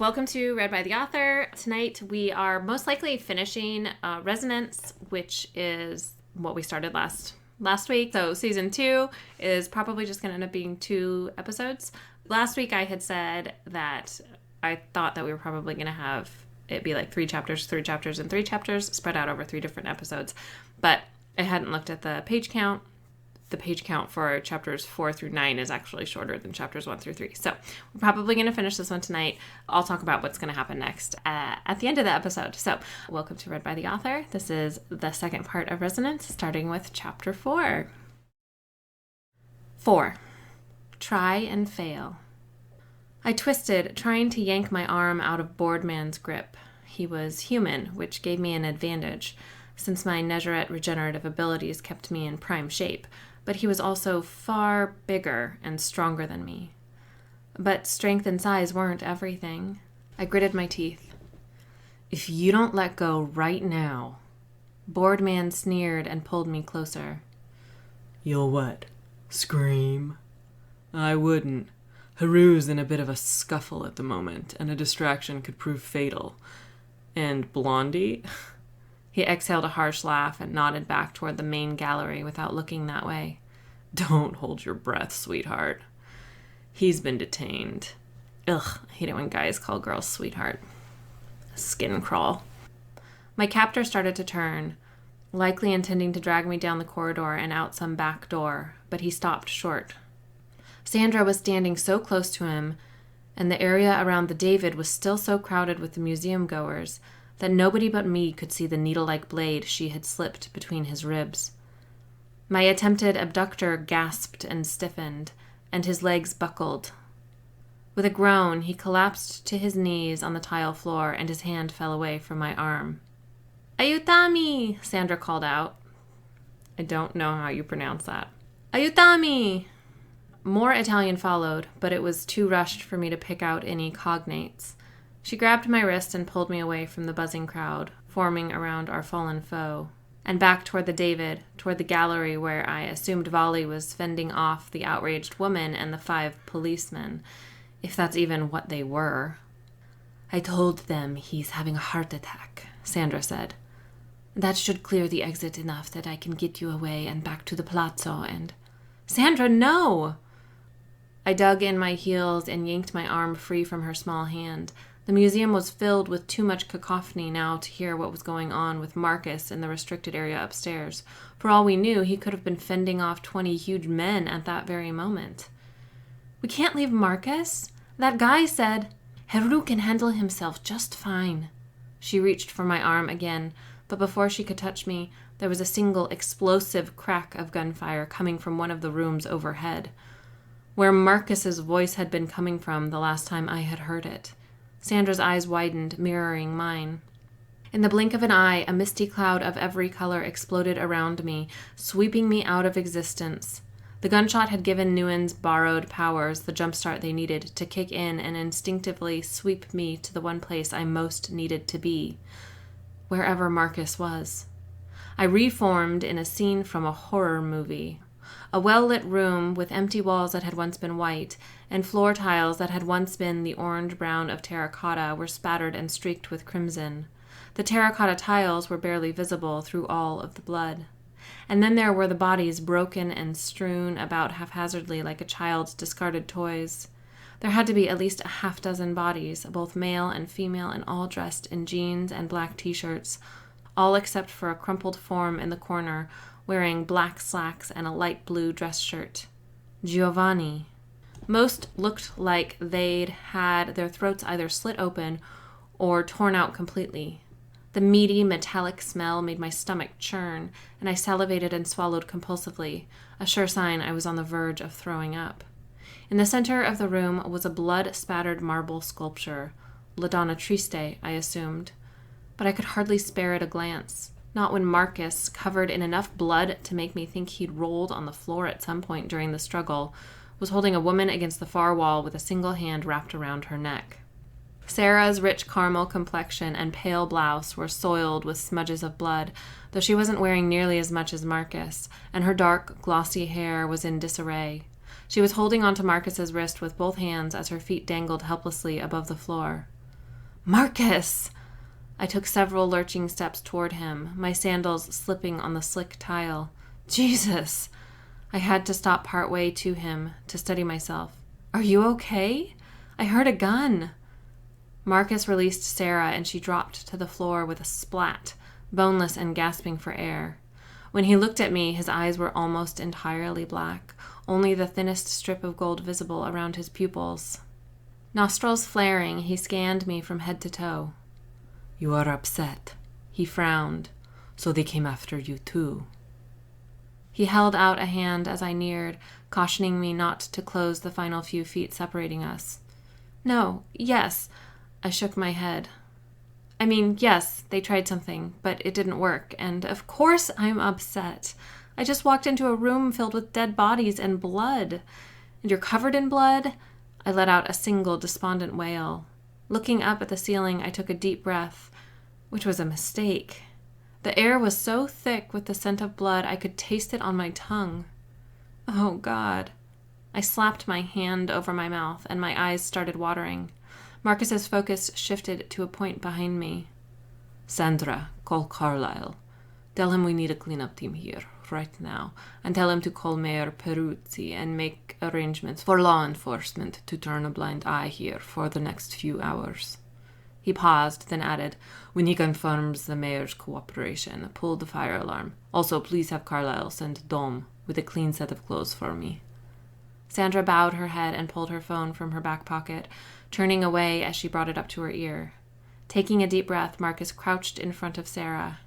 Welcome to Read by the Author. Tonight we are most likely finishing Resonance, which is what we started last week. So season 2 is probably just going to end up being 2 episodes. Last week I had said that I thought that we were probably going to have it be like 3 chapters, 3 chapters, and 3 chapters spread out over 3 different episodes. But I hadn't looked at the page count. The page count for chapters 4 through 9 is actually shorter than chapters 1 through 3. So we're probably going to finish this one tonight. I'll talk about what's going to happen next at the end of the episode. So welcome to Read by the Author. This is the second part of Resonance, starting with chapter 4. 4. Try and fail. I twisted, trying to yank my arm out of Boardman's grip. He was human, which gave me an advantage, since my Nezarette regenerative abilities kept me in prime shape. But he was also far bigger and stronger than me. But strength and size weren't everything. I gritted my teeth. If you don't let go right now. Boardman sneered and pulled me closer. You'll what? Scream? I wouldn't. Haru's in a bit of a scuffle at the moment, and a distraction could prove fatal. And Blondie? He exhaled a harsh laugh and nodded back toward the main gallery without looking that way. Don't hold your breath, sweetheart. He's been detained. Ugh, I hate it when guys call girls sweetheart. Skin crawl. My captor started to turn, likely intending to drag me down the corridor and out some back door, but he stopped short. Sandra was standing so close to him, and the area around the David was still so crowded with the museum goers that nobody but me could see the needle-like blade she had slipped between his ribs. My attempted abductor gasped and stiffened, and his legs buckled. With a groan, he collapsed to his knees on the tile floor, and his hand fell away from my arm. "Aiutami!" Sandra called out. I don't know how you pronounce that. "Aiutami!" More Italian followed, but it was too rushed for me to pick out any cognates. She grabbed my wrist and pulled me away from the buzzing crowd, forming around our fallen foe, and back toward the David, toward the gallery where I assumed Volley was fending off the outraged woman and the 5 policemen, if that's even what they were. "I told them he's having a heart attack," Sandra said. "That should clear the exit enough that I can get you away and back to the palazzo and—" "Sandra, no!" I dug in my heels and yanked my arm free from her small hand. The museum was filled with too much cacophony now to hear what was going on with Marcus in the restricted area upstairs. For all we knew, he could have been fending off 20 huge men at that very moment. "We can't leave Marcus. That guy said—" "Haru can handle himself just fine." She reached for my arm again, but before she could touch me, there was a single explosive crack of gunfire coming from one of the rooms overhead, where Marcus's voice had been coming from the last time I had heard it. Sandra's eyes widened, mirroring mine. In the blink of an eye, a misty cloud of every color exploded around me, sweeping me out of existence. The gunshot had given Nguyen's borrowed powers the jumpstart they needed to kick in and instinctively sweep me to the one place I most needed to be, wherever Marcus was. I reformed in a scene from a horror movie. A well-lit room with empty walls that had once been white, and floor tiles that had once been the orange-brown of terracotta were spattered and streaked with crimson. The terracotta tiles were barely visible through all of the blood. And then there were the bodies broken and strewn about haphazardly like a child's discarded toys. There had to be at least a half-dozen bodies, both male and female, and all dressed in jeans and black t-shirts, all except for a crumpled form in the corner, wearing black slacks and a light blue dress shirt. Giovanni. Most looked like they'd had their throats either slit open or torn out completely. The meaty, metallic smell made my stomach churn, and I salivated and swallowed compulsively, a sure sign I was on the verge of throwing up. In the center of the room was a blood-spattered marble sculpture, La Donna Triste, I assumed, but I could hardly spare it a glance. Not when Marcus, covered in enough blood to make me think he'd rolled on the floor at some point during the struggle, was holding a woman against the far wall with a single hand wrapped around her neck. Sarah's rich caramel complexion and pale blouse were soiled with smudges of blood, though she wasn't wearing nearly as much as Marcus, and her dark, glossy hair was in disarray. She was holding onto Marcus's wrist with both hands as her feet dangled helplessly above the floor. Marcus! I took several lurching steps toward him, my sandals slipping on the slick tile. Jesus! I had to stop partway to him to steady myself. Are you okay? I heard a gun. Marcus released Sarah, and she dropped to the floor with a splat, boneless and gasping for air. When he looked at me, his eyes were almost entirely black, only the thinnest strip of gold visible around his pupils. Nostrils flaring, he scanned me from head to toe. You are upset. He frowned. So they came after you too. He held out a hand as I neared, cautioning me not to close the final few feet separating us. No, yes. I shook my head. I mean, yes, they tried something, but it didn't work, and of course I'm upset. I just walked into a room filled with dead bodies and blood. And you're covered in blood? I let out a single despondent wail. Looking up at the ceiling, I took a deep breath, which was a mistake. The air was so thick with the scent of blood I could taste it on my tongue. Oh, God. I slapped my hand over my mouth, and my eyes started watering. Marcus's focus shifted to a point behind me. Sandra, call Carlisle. Tell him we need a cleanup team here, right now, and tell him to call Mayor Peruzzi and make arrangements for law enforcement to turn a blind eye here for the next few hours. He paused, then added, when he confirms the mayor's cooperation, pull the fire alarm. Also, please have Carlisle send Dom with a clean set of clothes for me. Sandra bowed her head and pulled her phone from her back pocket, turning away as she brought it up to her ear. Taking a deep breath, Marcus crouched in front of Sarah.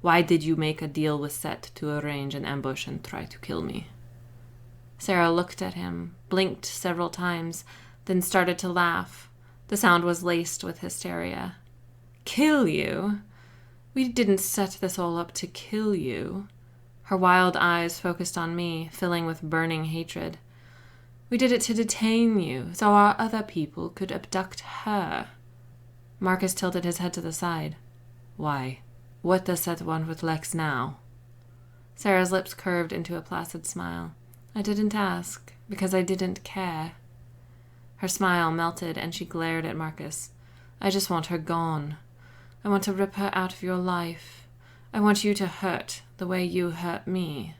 Why did you make a deal with Set to arrange an ambush and try to kill me? Sarah looked at him, blinked several times, then started to laugh. The sound was laced with hysteria. Kill you? We didn't set this all up to kill you. Her wild eyes focused on me, filling with burning hatred. We did it to detain you, so our other people could abduct her. Marcus tilted his head to the side. Why? What does Set want with Lex now? Sarah's lips curved into a placid smile. I didn't ask, because I didn't care. Her smile melted, and she glared at Marcus. I just want her gone. I want to rip her out of your life. I want you to hurt the way you hurt me.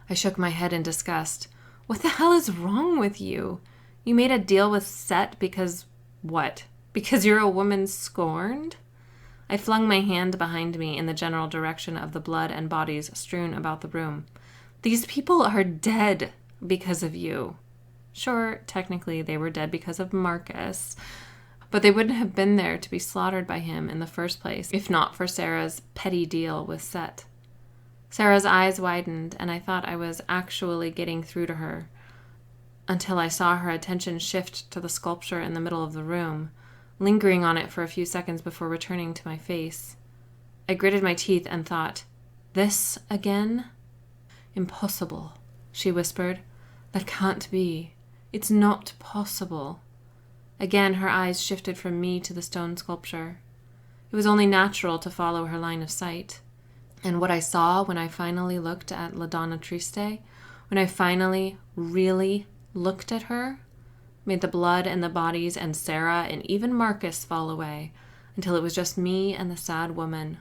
I shook my head in disgust. What the hell is wrong with you? You made a deal with Set because what? Because you're a woman scorned? I flung my hand behind me in the general direction of the blood and bodies strewn about the room. These people are dead because of you. Sure, technically they were dead because of Marcus, but they wouldn't have been there to be slaughtered by him in the first place, if not for Sarah's petty deal with Set. Sarah's eyes widened, and I thought I was actually getting through to her, until I saw her attention shift to the sculpture in the middle of the room, lingering on it for a few seconds before returning to my face. I gritted my teeth and thought, this again? Impossible, she whispered. That can't be. It's not possible. Again, her eyes shifted from me to the stone sculpture. It was only natural to follow her line of sight. And what I saw when I finally looked at La Donna Triste, when I finally really looked at her, made the blood and the bodies and Sarah and even Marcus fall away, until it was just me and the sad woman,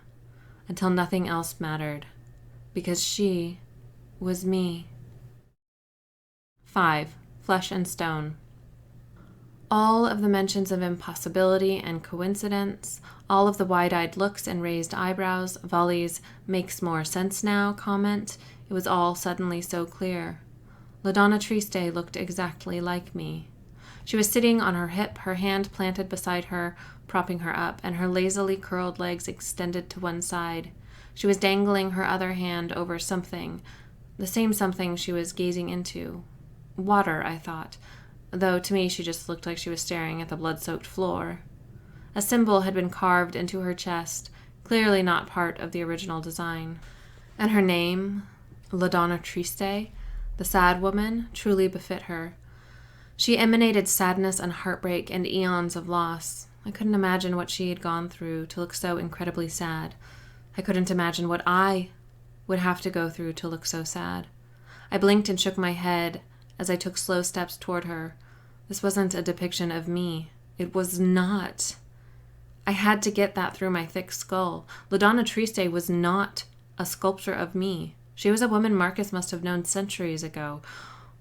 until nothing else mattered, because she was me. 5. Flesh and Stone. All of the mentions of impossibility and coincidence, all of the wide-eyed looks and raised eyebrows, Volley's "makes more sense now" comment, it was all suddenly so clear. La Donna Triste looked exactly like me. She was sitting on her hip, her hand planted beside her, propping her up, and her lazily curled legs extended to one side. She was dangling her other hand over something, the same something she was gazing into. Water, I thought, though to me she just looked like she was staring at the blood-soaked floor. A symbol had been carved into her chest, clearly not part of the original design. And her name, La Donna Triste, the sad woman, truly befit her. She emanated sadness and heartbreak and eons of loss. I couldn't imagine what she had gone through to look so incredibly sad. I couldn't imagine what I would have to go through to look so sad. I blinked and shook my head as I took slow steps toward her. This wasn't a depiction of me. It was not. I had to get that through my thick skull. LaDonna Triste was not a sculpture of me. She was a woman Marcus must have known centuries ago,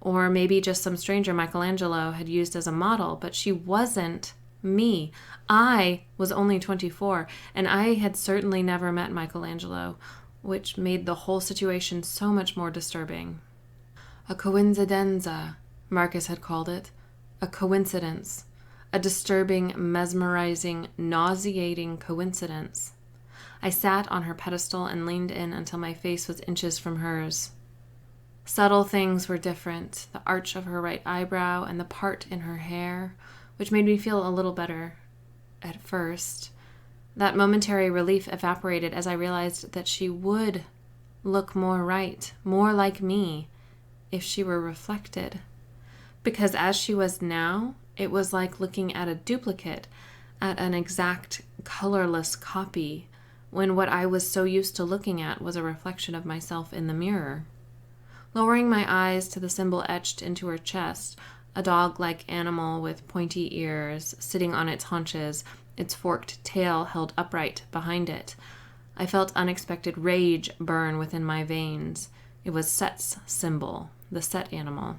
or maybe just some stranger Michelangelo had used as a model, but she wasn't me. I was only 24, and I had certainly never met Michelangelo, which made the whole situation so much more disturbing. A coincidenza, Marcus had called it. A coincidence. A disturbing, mesmerizing, nauseating coincidence. I sat on her pedestal and leaned in until my face was inches from hers. Subtle things were different, the arch of her right eyebrow and the part in her hair, which made me feel a little better at first. That momentary relief evaporated as I realized that she would look more right, more like me, if she were reflected. Because as she was now, it was like looking at a duplicate, at an exact, colorless copy, when what I was so used to looking at was a reflection of myself in the mirror. Lowering my eyes to the symbol etched into her chest, a dog-like animal with pointy ears, sitting on its haunches, its forked tail held upright behind it, I felt unexpected rage burn within my veins. It was Set's symbol, the Set animal.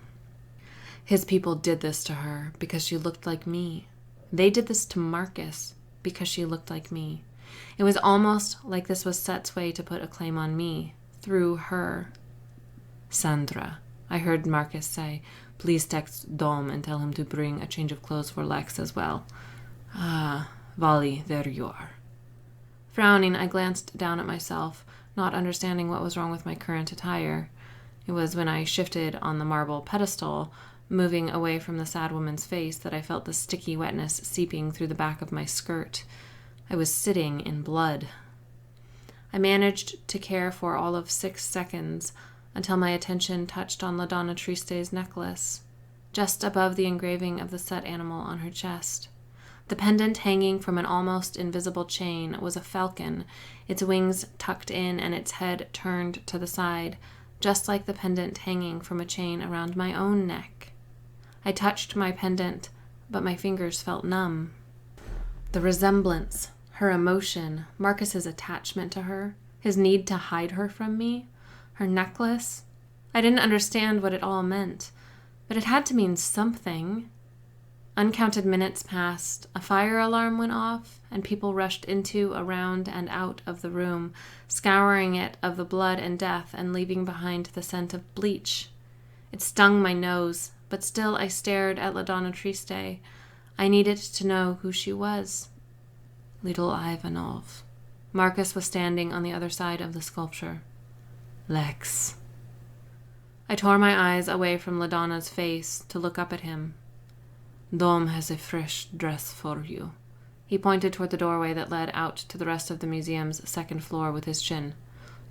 His people did this to her because she looked like me. They did this to Marcus because she looked like me. It was almost like this was Set's way to put a claim on me, through her. Sandra, I heard Marcus say, please text Dom and tell him to bring a change of clothes for Lex as well. Ah, Vali, there you are. Frowning, I glanced down at myself, not understanding what was wrong with my current attire. It was when I shifted on the marble pedestal, moving away from the sad woman's face, that I felt the sticky wetness seeping through the back of my skirt. I was sitting in blood. I managed to care for all of 6 seconds until my attention touched on LaDonna Triste's necklace, just above the engraving of the Set animal on her chest. The pendant hanging from an almost invisible chain was a falcon, its wings tucked in and its head turned to the side, just like the pendant hanging from a chain around my own neck. I touched my pendant, but my fingers felt numb. The resemblance, her emotion, Marcus's attachment to her, his need to hide her from me, her necklace. I didn't understand what it all meant, but it had to mean something. Uncounted minutes passed, a fire alarm went off, and people rushed into, around, and out of the room, scouring it of the blood and death and leaving behind the scent of bleach. It stung my nose, but still I stared at LaDonna Triste. I needed to know who she was. Little Ivanov. Marcus was standing on the other side of the sculpture. Lex. I tore my eyes away from LaDonna's face to look up at him. Dom has a fresh dress for you. He pointed toward the doorway that led out to the rest of the museum's second floor with his chin.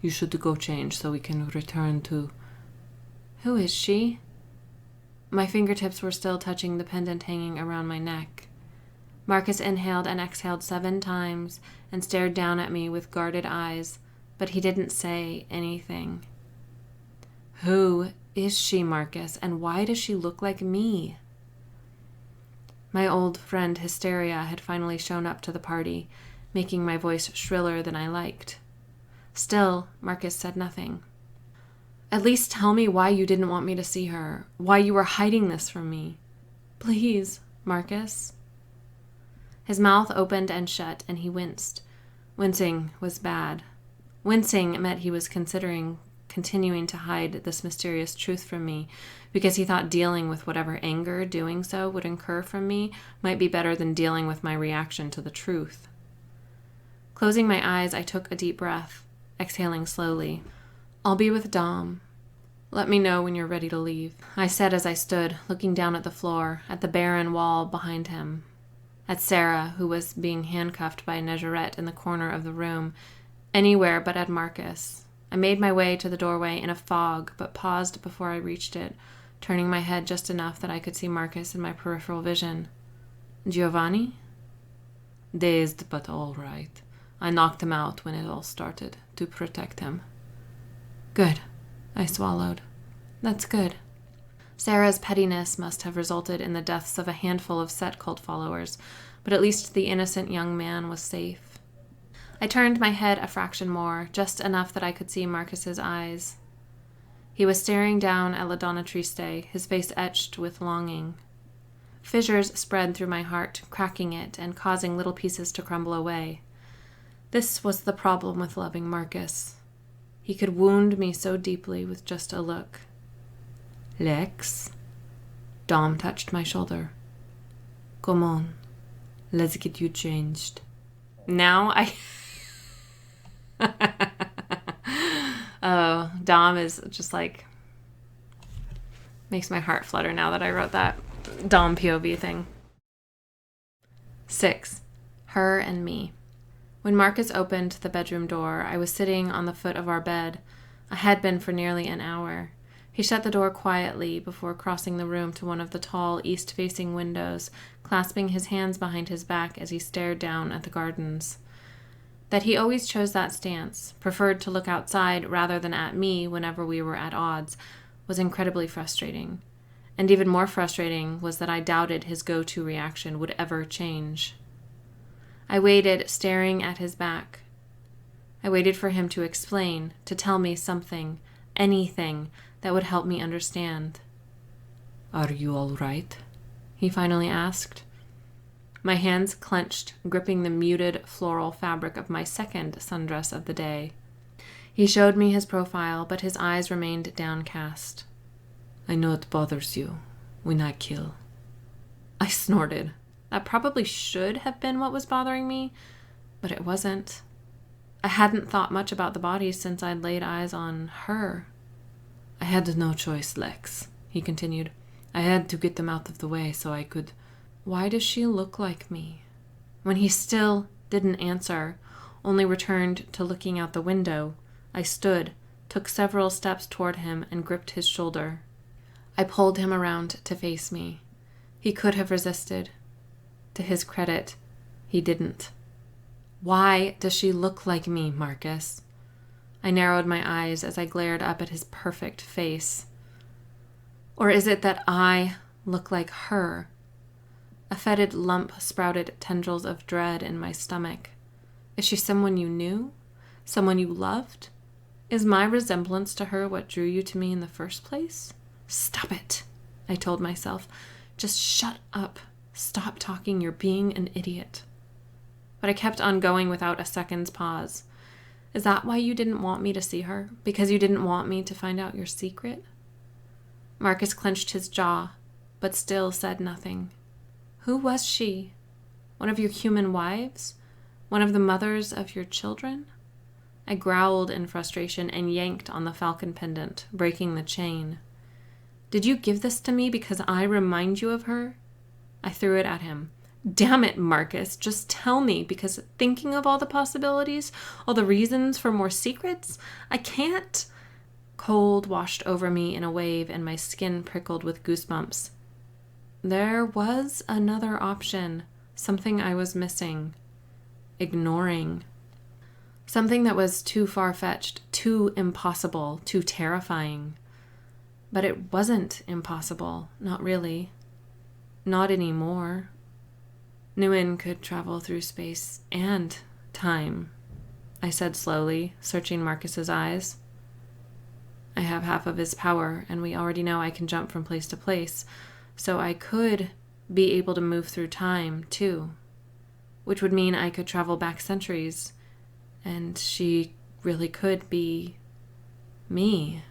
You should go change so we can return to... Who is she? My fingertips were still touching the pendant hanging around my neck. Marcus inhaled and exhaled 7 times and stared down at me with guarded eyes, but he didn't say anything. Who is she, Marcus, and why does she look like me? My old friend Hysteria had finally shown up to the party, making my voice shriller than I liked. Still, Marcus said nothing. At least tell me why you didn't want me to see her, why you were hiding this from me. Please, Marcus. His mouth opened and shut, and he winced. Wincing was bad. Wincing meant he was considering continuing to hide this mysterious truth from me, because he thought dealing with whatever anger doing so would incur from me might be better than dealing with my reaction to the truth. Closing my eyes, I took a deep breath, exhaling slowly. I'll be with Dom. Let me know when you're ready to leave, I said as I stood, looking down at the floor, at the barren wall behind him, at Sarah, who was being handcuffed by a Negerette in the corner of the room, anywhere but at Marcus. I made my way to the doorway in a fog, but paused before I reached it, turning my head just enough that I could see Marcus in my peripheral vision. Giovanni? Dazed, but all right. I knocked him out when it all started, to protect him. Good, I swallowed. That's good. Sarah's pettiness must have resulted in the deaths of a handful of Set cult followers, but at least the innocent young man was safe. I turned my head a fraction more, just enough that I could see Marcus's eyes. He was staring down at La Donna Triste, his face etched with longing. Fissures spread through my heart, cracking it and causing little pieces to crumble away. This was the problem with loving Marcus. He could wound me so deeply with just a look. Lex? Dom touched my shoulder. Come on, let's get you changed. Now Oh, Dom is just like... makes my heart flutter now that I wrote that Dom POV thing. 6. Her and me. When Marcus opened the bedroom door, I was sitting on the foot of our bed. I had been for nearly an hour. He shut the door quietly before crossing the room to one of the tall east-facing windows, clasping his hands behind his back as he stared down at the gardens. That he always chose that stance, preferred to look outside rather than at me whenever we were at odds, was incredibly frustrating. And even more frustrating was that I doubted his go-to reaction would ever change. I waited, staring at his back. I waited for him to explain, to tell me something, anything, that would help me understand. "Are you all right?" he finally asked. My hands clenched, gripping the muted floral fabric of my second sundress of the day. He showed me his profile, but his eyes remained downcast. "I know it bothers you when I kill." I snorted. That probably should have been what was bothering me, but it wasn't. I hadn't thought much about the bodies since I'd laid eyes on her. "I had no choice, Lex," he continued. "I had to get them out of the way so I could..." Why does she look like me? When he still didn't answer, only returned to looking out the window, I stood, took several steps toward him, and gripped his shoulder. I pulled him around to face me. He could have resisted. To his credit, he didn't. Why does she look like me, Marcus? I narrowed my eyes as I glared up at his perfect face. Or is it that I look like her? A fetid lump sprouted tendrils of dread in my stomach. Is she someone you knew? Someone you loved? Is my resemblance to her what drew you to me in the first place? Stop it, I told myself. Just shut up. Stop talking. You're being an idiot. But I kept on going without a second's pause. Is that why you didn't want me to see her? Because you didn't want me to find out your secret? Marcus clenched his jaw, but still said nothing. Who was she? One of your human wives? One of the mothers of your children? I growled in frustration and yanked on the falcon pendant, breaking the chain. Did you give this to me because I remind you of her? I threw it at him. Damn it, Marcus, just tell me, because thinking of all the possibilities, all the reasons for more secrets, I can't. Cold washed over me in a wave and my skin prickled with goosebumps. There was another option, something I was missing, ignoring. Something that was too far-fetched, too impossible, too terrifying. But it wasn't impossible, not really. Not anymore. Nguyen could travel through space and time, I said slowly, searching Marcus's eyes. I have half of his power, and we already know I can jump from place to place, so I could be able to move through time, too, which would mean I could travel back centuries, and she really could be me.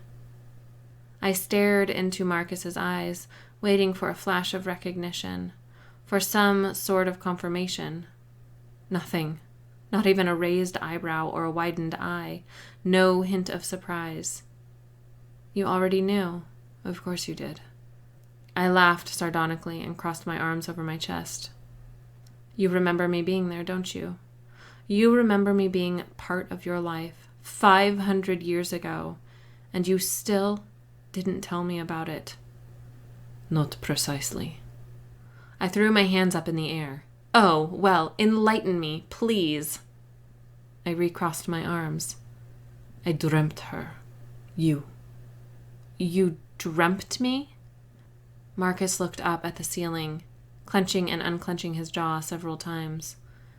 I stared into Marcus's eyes, waiting for a flash of recognition, for some sort of confirmation. Nothing. Not even a raised eyebrow or a widened eye. No hint of surprise. You already knew. Of course you did. I laughed sardonically and crossed my arms over my chest. You remember me being there, don't you? You remember me being part of your life 500 years ago, and you still didn't tell me about it. Not precisely. I threw my hands up in the air. Oh, well, enlighten me, please. I recrossed my arms. I dreamt her. You. You dreamt me? Marcus looked up at the ceiling. clenching and unclenching his jaw several times.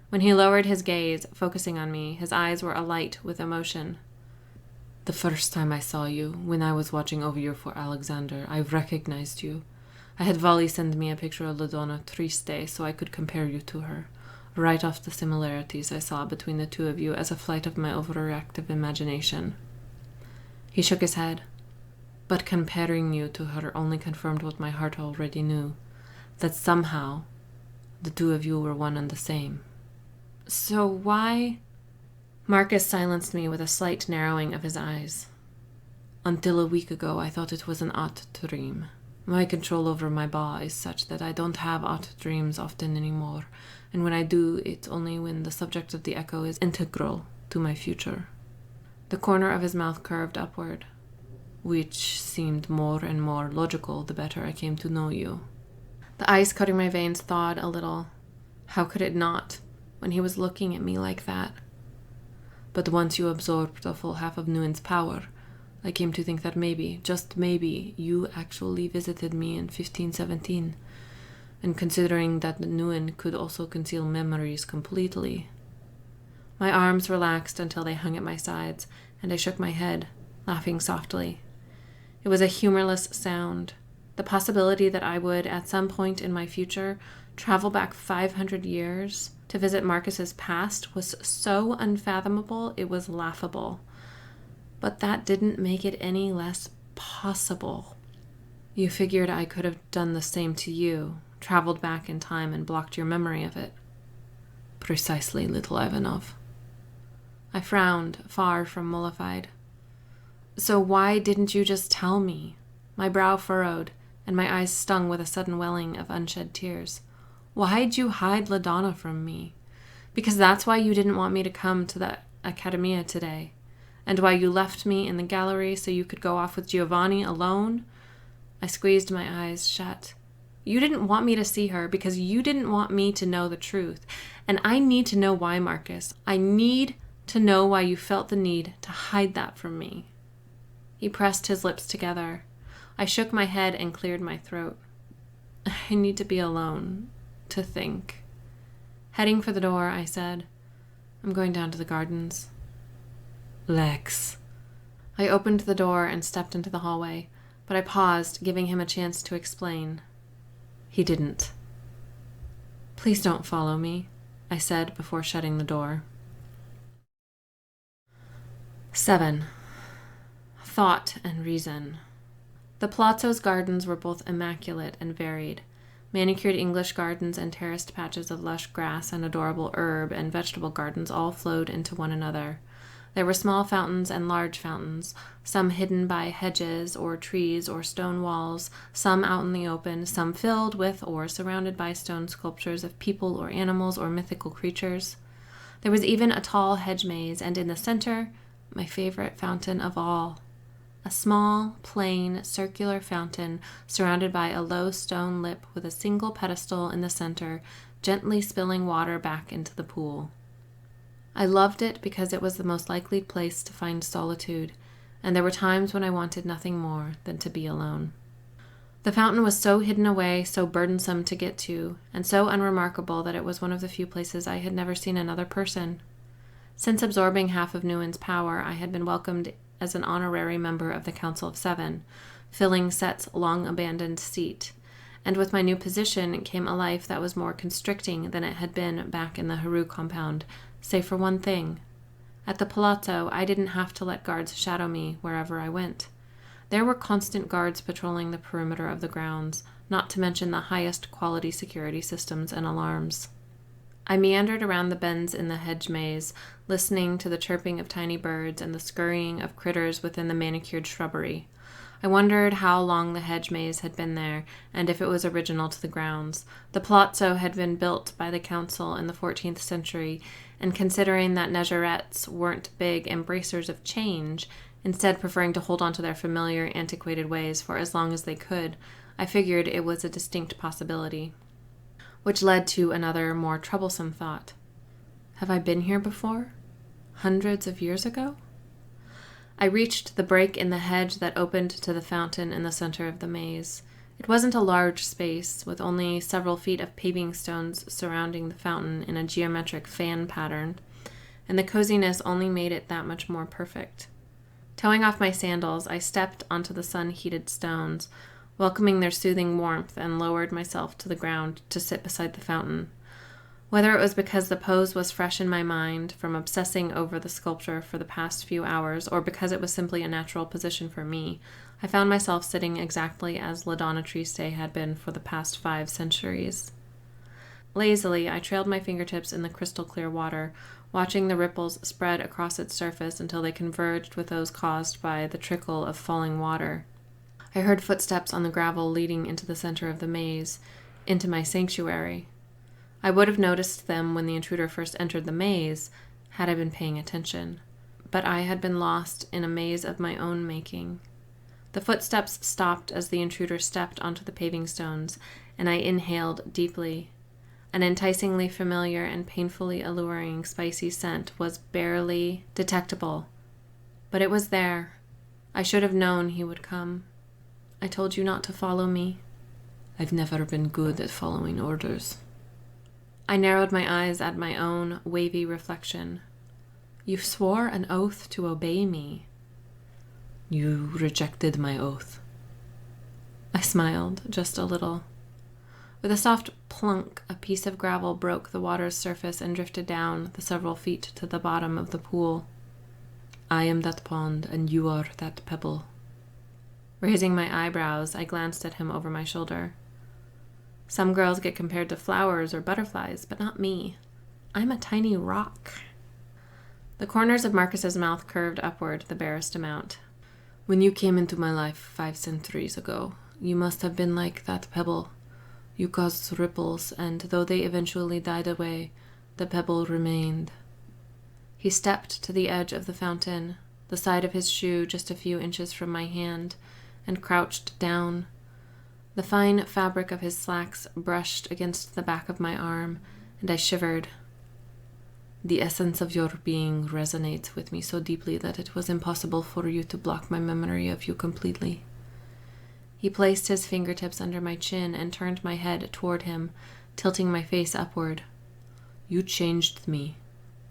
When he lowered his gaze, focusing on me, his eyes were alight with emotion. The first time I saw you, when I was watching over you for Alexander, I recognized you. I had Vali send me a picture of La Donna Triste so I could compare you to her. Right off the similarities I saw between the two of you as a flight of my overreactive imagination. He shook his head. But comparing you to her only confirmed what my heart already knew, that somehow the two of you were one and the same. So why? Marcus silenced me with a slight narrowing of his eyes. Until a week ago, I thought it was an odd dream. My control over my ba is such that I don't have odd dreams often anymore, and when I do, it's only when the subject of the echo is integral to my future. The corner of his mouth curved upward. Which seemed more and more logical the better I came to know you. The ice coating my veins thawed a little. How could it not, when he was looking at me like that? But once you absorbed a full half of Nguyen's power, I came to think that maybe, just maybe, you actually visited me in 1517. And considering that Nguyen could also conceal memories completely. My arms relaxed until they hung at my sides, and I shook my head, laughing softly. It was a humorless sound. The possibility that I would, at some point in my future, travel back 500 years to visit Marcus's past was so unfathomable it was laughable. But that didn't make it any less possible. You figured I could have done the same to you, traveled back in time and blocked your memory of it. Precisely, little Ivanov. I frowned, far from mollified. So why didn't you just tell me? My brow furrowed, and my eyes stung with a sudden welling of unshed tears. Why'd you hide La Donna from me? Because that's why you didn't want me to come to the Accademia today, and why you left me in the gallery so you could go off with Giovanni alone? I squeezed my eyes shut. You didn't want me to see her because you didn't want me to know the truth, and I need to know why, Marcus. I need to know why you felt the need to hide that from me. He pressed his lips together. I shook my head and cleared my throat. I need to be alone, to think. Heading for the door, I said, I'm going down to the gardens. Lex. I opened the door and stepped into the hallway, but I paused, giving him a chance to explain. He didn't. Please don't follow me, I said before shutting the door. 7. Thought and reason. The Palazzo's gardens were both immaculate and varied. Manicured English gardens and terraced patches of lush grass and adorable herb and vegetable gardens all flowed into one another. There were small fountains and large fountains, some hidden by hedges or trees or stone walls, some out in the open, some filled with or surrounded by stone sculptures of people or animals or mythical creatures. There was even a tall hedge maze, and in the center, my favorite fountain of all. A small, plain, circular fountain surrounded by a low stone lip with a single pedestal in the center, gently spilling water back into the pool. I loved it because it was the most likely place to find solitude, and there were times when I wanted nothing more than to be alone. The fountain was so hidden away, so burdensome to get to, and so unremarkable that it was one of the few places I had never seen another person. Since absorbing half of Nguyen's power, I had been welcomed as an honorary member of the Council of Seven, filling Set's long-abandoned seat, and with my new position came a life that was more constricting than it had been back in the Haru compound, save for one thing. At the Palazzo, I didn't have to let guards shadow me wherever I went. There were constant guards patrolling the perimeter of the grounds, not to mention the highest quality security systems and alarms. I meandered around the bends in the hedge maze, listening to the chirping of tiny birds and the scurrying of critters within the manicured shrubbery. I wondered how long the hedge maze had been there, and if it was original to the grounds. The Palazzo had been built by the council in the 14th century, and considering that Negerettes weren't big embracers of change, instead preferring to hold on to their familiar, antiquated ways for as long as they could, I figured it was a distinct possibility. Which led to another, more troublesome thought. Have I been here before? Hundreds of years ago? I reached the break in the hedge that opened to the fountain in the center of the maze. It wasn't a large space, with only several feet of paving stones surrounding the fountain in a geometric fan pattern, and the coziness only made it that much more perfect. Towing off my sandals, I stepped onto the sun-heated stones, welcoming their soothing warmth, and lowered myself to the ground to sit beside the fountain. Whether it was because the pose was fresh in my mind from obsessing over the sculpture for the past few hours, or because it was simply a natural position for me, I found myself sitting exactly as LaDonna Triste had been for the past 5 centuries. Lazily, I trailed my fingertips in the crystal-clear water, watching the ripples spread across its surface until they converged with those caused by the trickle of falling water. I heard footsteps on the gravel leading into the center of the maze, into my sanctuary. I would have noticed them when the intruder first entered the maze, had I been paying attention. But I had been lost in a maze of my own making. The footsteps stopped as the intruder stepped onto the paving stones, and I inhaled deeply. An enticingly familiar and painfully alluring spicy scent was barely detectable, but it was there. I should have known he would come. I told you not to follow me. I've never been good at following orders. I narrowed my eyes at my own wavy reflection. You swore an oath to obey me. You rejected my oath. I smiled, just a little. With a soft plunk, a piece of gravel broke the water's surface and drifted down the several feet to the bottom of the pool. I am that pond, and you are that pebble. Raising my eyebrows, I glanced at him over my shoulder. Some girls get compared to flowers or butterflies, but not me. I'm a tiny rock. The corners of Marcus's mouth curved upward the barest amount. When you came into my life 5 centuries ago, you must have been like that pebble. You caused ripples, and though they eventually died away, the pebble remained. He stepped to the edge of the fountain, the side of his shoe just a few inches from my hand, and crouched down. The fine fabric of his slacks brushed against the back of my arm, and I shivered. The essence of your being resonates with me so deeply that it was impossible for you to block my memory of you completely. He placed his fingertips under my chin and turned my head toward him, tilting my face upward. You changed me,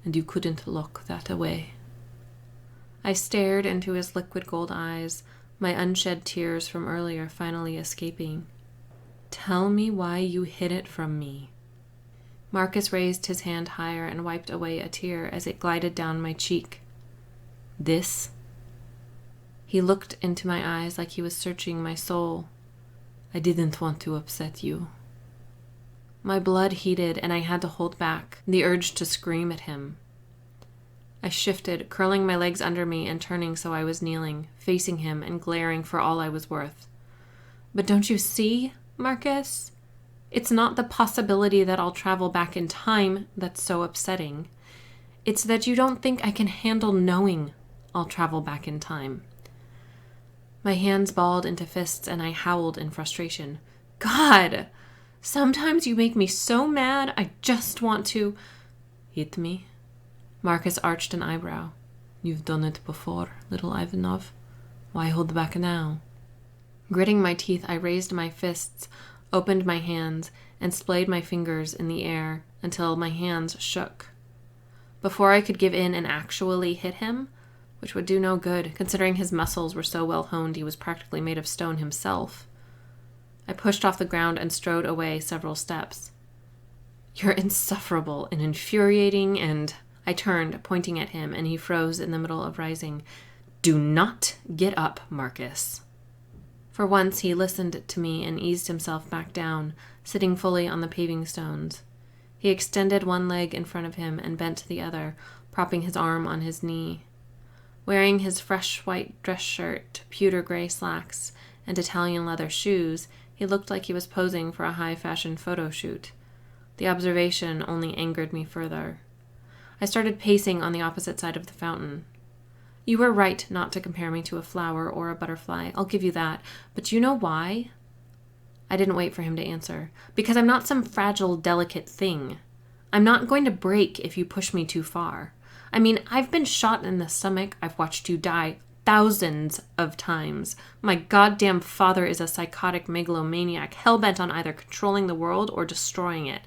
and you couldn't look that away. I stared into his liquid gold eyes, my unshed tears from earlier finally escaping. Tell me why you hid it from me. Marcus raised his hand higher and wiped away a tear as it glided down my cheek. This? He looked into my eyes like he was searching my soul. I didn't want to upset you. My blood heated, and I had to hold back the urge to scream at him. I shifted, curling my legs under me and turning so I was kneeling, facing him and glaring for all I was worth. But don't you see, Marcus? It's not the possibility that I'll travel back in time that's so upsetting. It's that you don't think I can handle knowing I'll travel back in time. My hands balled into fists and I howled in frustration. God! Sometimes you make me so mad I just want to... Hit me? Marcus arched an eyebrow. You've done it before, little Ivanov. Why hold back now? Gritting my teeth, I raised my fists, opened my hands, and splayed my fingers in the air until my hands shook. Before I could give in and actually hit him, which would do no good, considering his muscles were so well honed he was practically made of stone himself, I pushed off the ground and strode away several steps. You're insufferable and infuriating, and... I turned, pointing at him, and he froze in the middle of rising. Do not get up, Marcus. For once, he listened to me and eased himself back down, sitting fully on the paving stones. He extended one leg in front of him and bent the other, propping his arm on his knee. Wearing his fresh white dress shirt, pewter gray slacks, and Italian leather shoes, he looked like he was posing for a high-fashion photo shoot. The observation only angered me further. I started pacing on the opposite side of the fountain. You were right not to compare me to a flower or a butterfly, I'll give you that, but you know why? I didn't wait for him to answer. Because I'm not some fragile, delicate thing. I'm not going to break if you push me too far. I mean, I've been shot in the stomach, I've watched you die thousands of times. My goddamn father is a psychotic megalomaniac, hell-bent on either controlling the world or destroying it.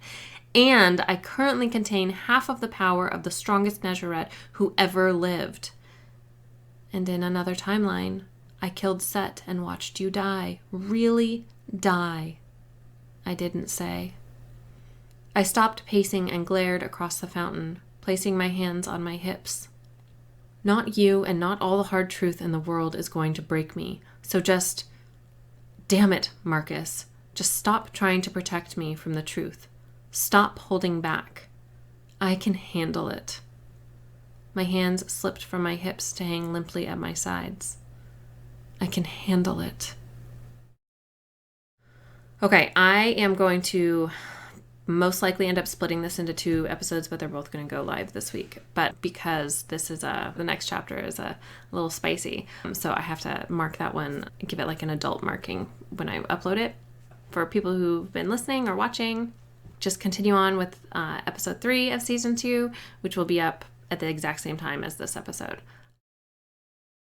And I currently contain half of the power of the strongest Nezareth who ever lived. And in another timeline, I killed Set and watched you die. Really die. I didn't say. I stopped pacing and glared across the fountain, placing my hands on my hips. Not you and not all the hard truth in the world is going to break me. So just, damn it, Marcus. Just stop trying to protect me from the truth. Stop holding back. I can handle it. My hands slipped from my hips to hang limply at my sides. I can handle it. Okay, I am going to most likely end up splitting this into 2 episodes, but they're both going to go live this week. But because this is the next chapter is a little spicy, so I have to mark that one, give it like an adult marking when I upload it. For people who've been listening or watching, just continue on with episode 3 of season 2, which will be up at the exact same time as this episode.